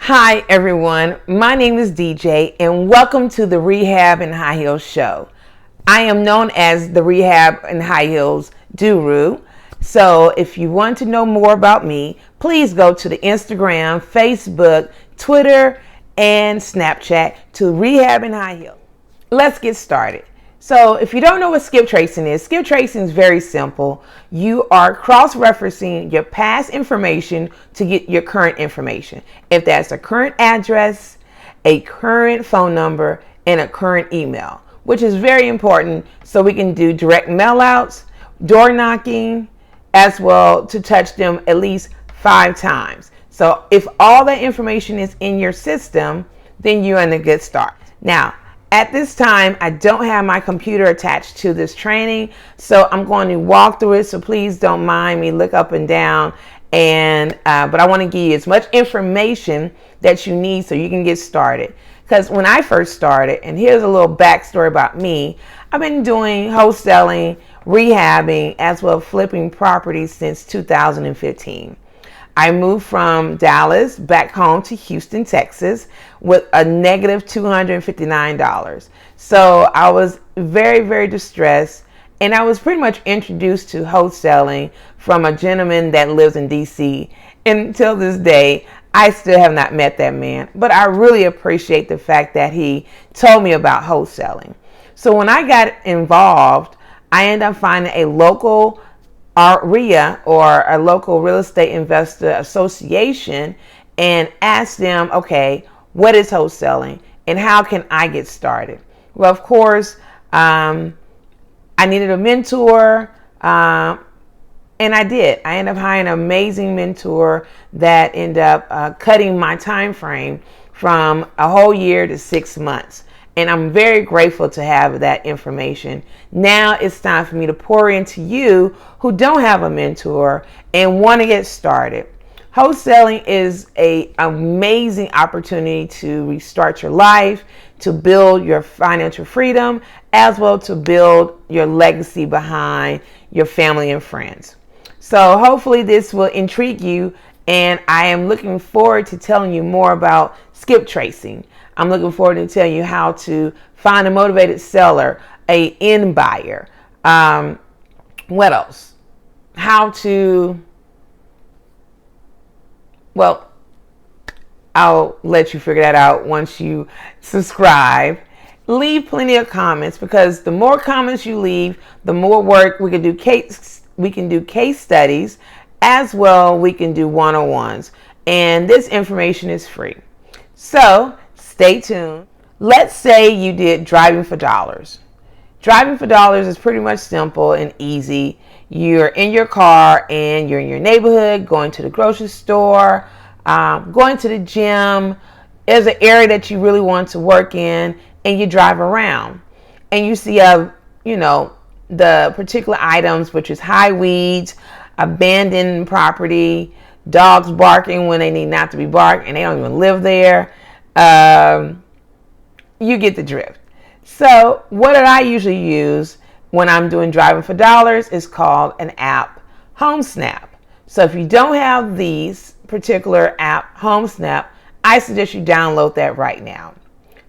Hi everyone, my name is DJ and welcome to the Rehab and High Heels show. I am known as the Rehab and High Heels Guru. So if you want to know more about me, please go to the Instagram, Facebook, Twitter, and Snapchat to Rehab and High Heels. Let's get started. So if you don't know what skip tracing is very simple. You are cross-referencing your past information to get your current information. If that's a current address, a current phone number, and a current email, which is very important so we can do direct mail outs, door knocking, as well to touch them at least 5 times. So if all that information is in your system, then you're in a good start. Now, at this time, I don't have my computer attached to this training, so I'm going to walk through it, so please don't mind me, look up and down, but I want to give you as much information that you need so you can get started. Because when I first started, and here's a little backstory about me, I've been doing wholesaling, rehabbing, as well as flipping properties since 2015. I moved from Dallas back home to Houston, Texas with a negative $259. So I was very, very distressed, and I was pretty much introduced to wholesaling from a gentleman that lives in DC. Until this day, I still have not met that man, but I really appreciate the fact that he told me about wholesaling. So when I got involved, I ended up finding a local REIA, or a local real estate investor association, and asked them, okay, what is wholesaling and how can I get started? Well, of course, I needed a mentor, and I did. I ended up hiring an amazing mentor that ended up cutting my time frame from a whole year to 6 months. And I'm very grateful to have that information. Now it's time for me to pour into you who don't have a mentor and want to get started. Wholesaling is an amazing opportunity to restart your life, to build your financial freedom, as well to build your legacy behind your family and friends. So hopefully this will intrigue you, and I am looking forward to telling you more about skip tracing. I'm looking forward to telling you how to find a motivated seller, a end buyer. What else? How to, well, I'll let you figure that out once you subscribe. Leave plenty of comments, because the more comments you leave, the more work we can do. Case studies, as well we can do one-on-ones, and this information is free. So stay tuned. Let's say you did driving for dollars. Driving for dollars is pretty much simple and easy. You're in your car and you're in your neighborhood, going to the grocery store, going to the gym. There's an area that you really want to work in, and you drive around and you see the particular items, which is high weeds, abandoned property, dogs barking when they need not to be barked and they don't even live there. You get the drift. So what did I usually use when I'm doing driving for dollars is called an app, HomeSnap. So if you don't have these particular app, HomeSnap, I suggest you download that right now.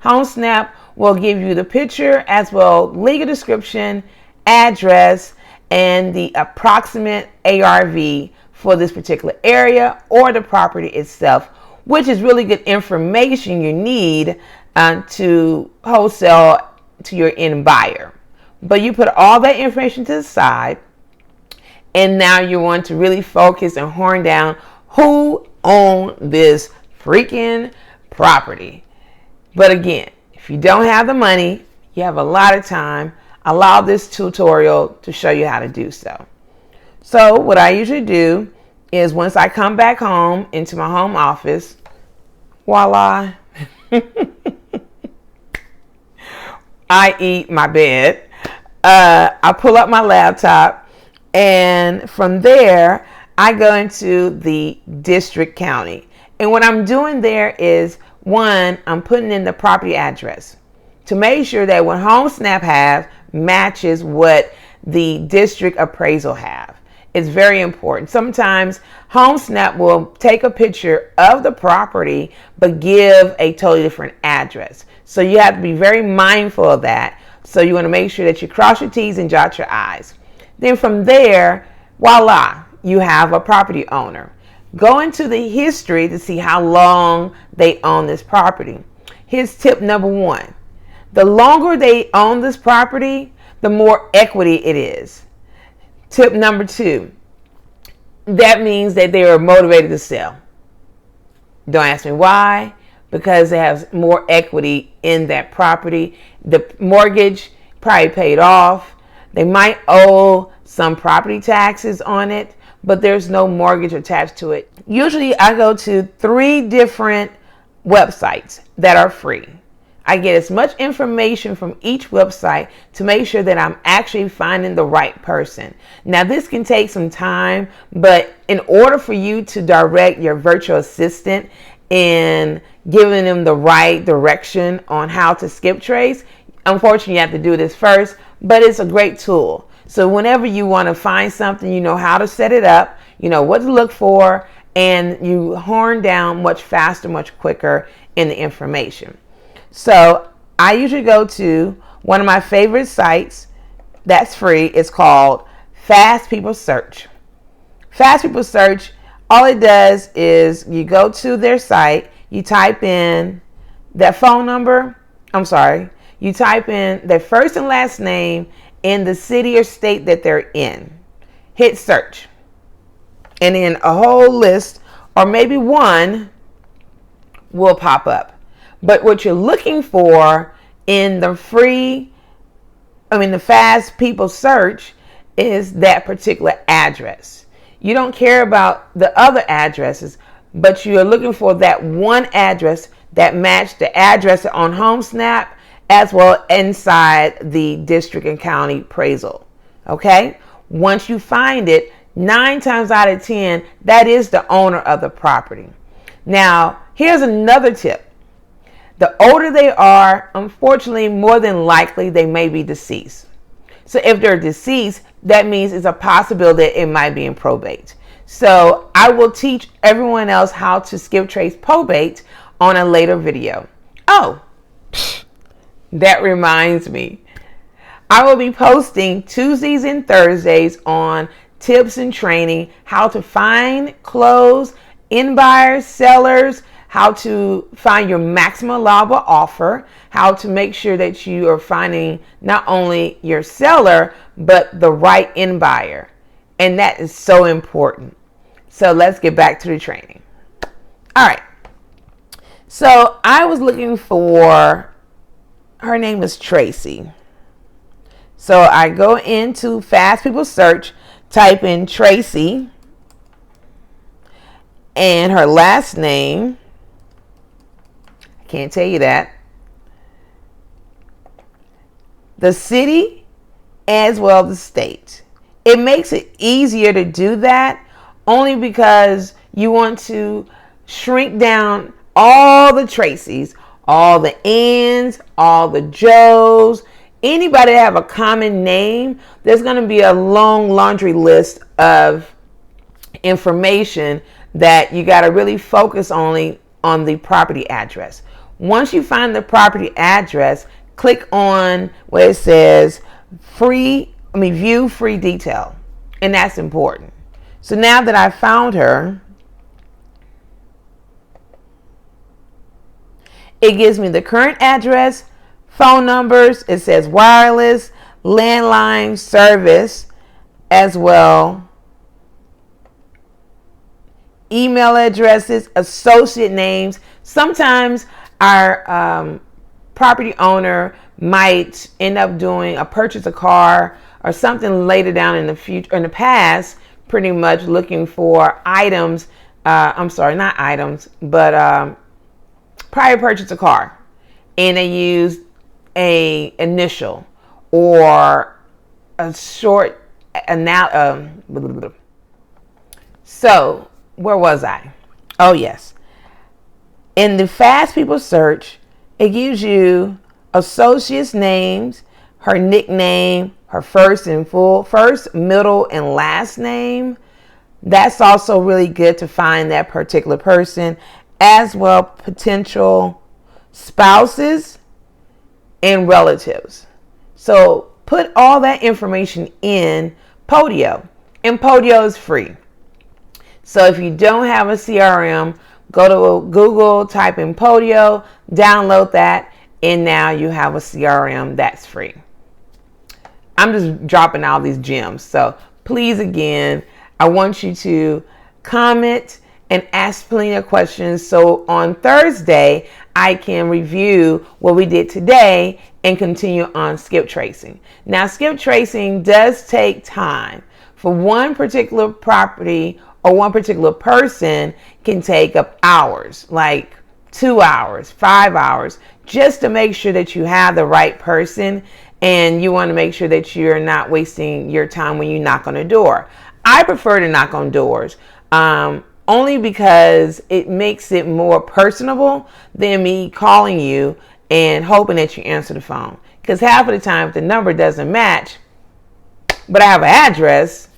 HomeSnap will give you the picture as well, legal description, address, and the approximate ARV for this particular area or the property itself, which is really good information you need to wholesale to your end buyer. But you put all that information to the side, and now you want to really focus and horn down who owns this freaking property. But again, if you don't have the money, you have a lot of time, allow this tutorial to show you how to do so. So what I usually do is, once I come back home into my home office, voila, i.e. my bed, I pull up my laptop, and from there I go into the district county. And what I'm doing there is, one, I'm putting in the property address to make sure that what HomeSnap has matches what the district appraisal have. It's very important. Sometimes HomeSnap will take a picture of the property but give a totally different address. So you have to be very mindful of that. So you want to make sure that you cross your T's and dot your I's. Then from there, voila, you have a property owner. Go into the history to see how long they own this property. Here's tip number one. The longer they own this property, the more equity it is. Tip number two, that means that they are motivated to sell. Don't ask me why, because it has more equity in that property. The mortgage probably paid off. They might owe some property taxes on it, but there's no mortgage attached to it. Usually I go to 3 different websites that are free. I get as much information from each website to make sure that I'm actually finding the right person. Now, this can take some time, but in order for you to direct your virtual assistant in giving them the right direction on how to skip trace, unfortunately, you have to do this first, but it's a great tool. So whenever you want to find something, you know how to set it up, you know what to look for, and you horn down much faster, much quicker in the information. So I usually go to one of my favorite sites that's free. It's called Fast People Search. Fast People Search, all it does is you go to their site, you type in their phone number, you type in their first and last name in the city or state that they're in. Hit search. And then a whole list, or maybe one, will pop up. But what you're looking for in the Fast People Search is that particular address. You don't care about the other addresses, but you are looking for that one address that matched the address on HomeSnap as well inside the district and county appraisal. Okay? Once you find it, 9 times out of 10, that is the owner of the property. Now, here's another tip. The older they are, unfortunately, more than likely, they may be deceased. So if they're deceased, that means it's a possibility that it might be in probate. So I will teach everyone else how to skip trace probate on a later video. Oh, that reminds me. I will be posting Tuesdays and Thursdays on tips and training, how to find, close, in buyers, sellers, how to find your maximum allowable offer, how to make sure that you are finding not only your seller, but the right end buyer. And that is so important. So let's get back to the training. All right. So I was looking for, her name is Tracy. So I go into Fast People Search, type in Tracy, and her last name, can't tell you that. The city as well as the state. It makes it easier to do that only because you want to shrink down all the Tracys, all the N's, all the Joes, anybody that have a common name. There's going to be a long laundry list of information that you got to really focus only on the property address. Once you find the property address, click on where it says view free detail. And that's important. So now that I found her, it gives me the current address, phone numbers. It says wireless, landline service, as well email addresses, associate names. Sometimes our property owner might end up doing a purchase a car or something later down in the future, in the past, pretty much looking for items. Not items, but prior purchase a car, and they use a initial or a short So where was I? Oh yes. In the Fast People Search, it gives you associates' names, her nickname, her first, middle, and last name. That's also really good to find that particular person, as well potential spouses and relatives. So put all that information in Podio, and Podio is free. So if you don't have a CRM, go to Google, type in Podio, download that, and now you have a CRM that's free. I'm just dropping all these gems. So please, again, I want you to comment and ask plenty of questions. So on Thursday, I can review what we did today and continue on skip tracing. Now, skip tracing does take time. For one particular property or one particular person can take up hours, like 2 hours, 5 hours, just to make sure that you have the right person, and you want to make sure that you're not wasting your time when you knock on a door. I prefer to knock on doors, only because it makes it more personable than me calling you and hoping that you answer the phone. Because half of the time, if the number doesn't match, but I have an address,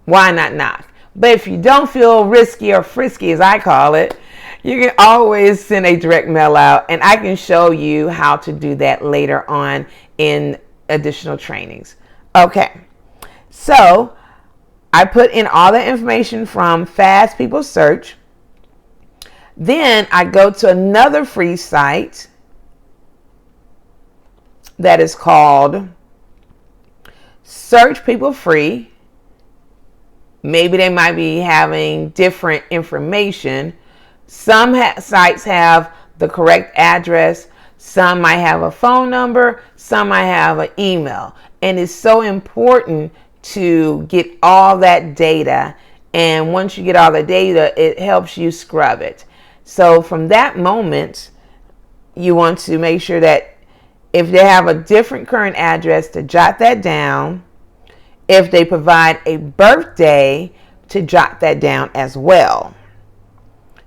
why not knock? But if you don't feel risky or frisky, as I call it, you can always send a direct mail out, and I can show you how to do that later on in additional trainings. Okay, so I put in all the information from Fast People Search. Then I go to another free site that is called Search People Free. Maybe they might be having different information. Some sites have the correct address. Some might have a phone number. Some might have an email. And it's so important to get all that data. And once you get all the data, it helps you scrub it. So from that moment, you want to make sure that if they have a different current address, to jot that down. If they provide a birthday, to jot that down as well.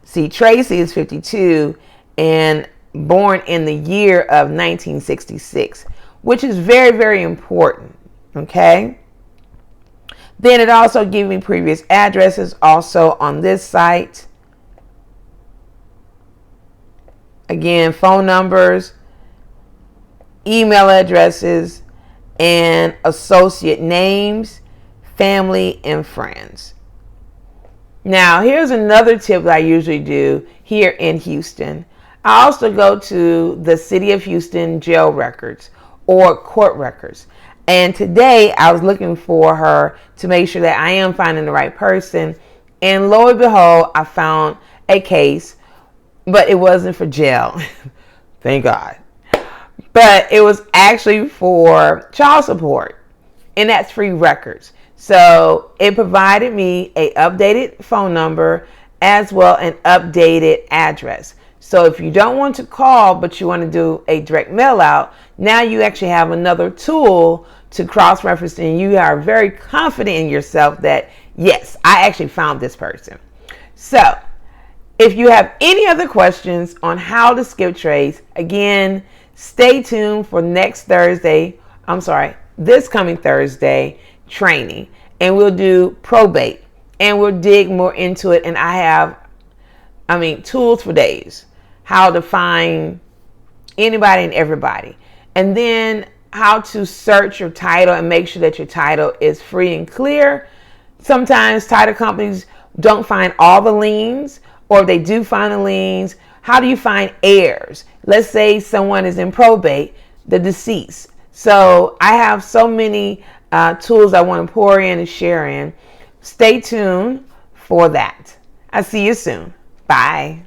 See, Tracy is 52 and born in the year of 1966, which is very, very important. Okay. Then it also gives me previous addresses also on this site. Again, phone numbers, email addresses, and associate names, family, and friends. Now, here's another tip that I usually do here in Houston. I also go to the City of Houston jail records or court records. And today I was looking for her to make sure that I am finding the right person. And lo and behold, I found a case, but it wasn't for jail. Thank God. But it was actually for child support, and that's free records. So it provided me a updated phone number as well an updated address. So if you don't want to call, but you want to do a direct mail out, now you actually have another tool to cross-reference, and you are very confident in yourself that, yes, I actually found this person. So if you have any other questions on how to skip trace, again, stay tuned for this coming Thursday training, and we'll do probate, and we'll dig more into it. And I have, tools for days, how to find anybody and everybody, and then how to search your title and make sure that your title is free and clear. Sometimes title companies don't find all the liens, or if they do find the liens, how do you find heirs? Let's say someone is in probate, the deceased. So I have so many tools I want to pour in and share in. Stay tuned for that. I'll see you soon. Bye.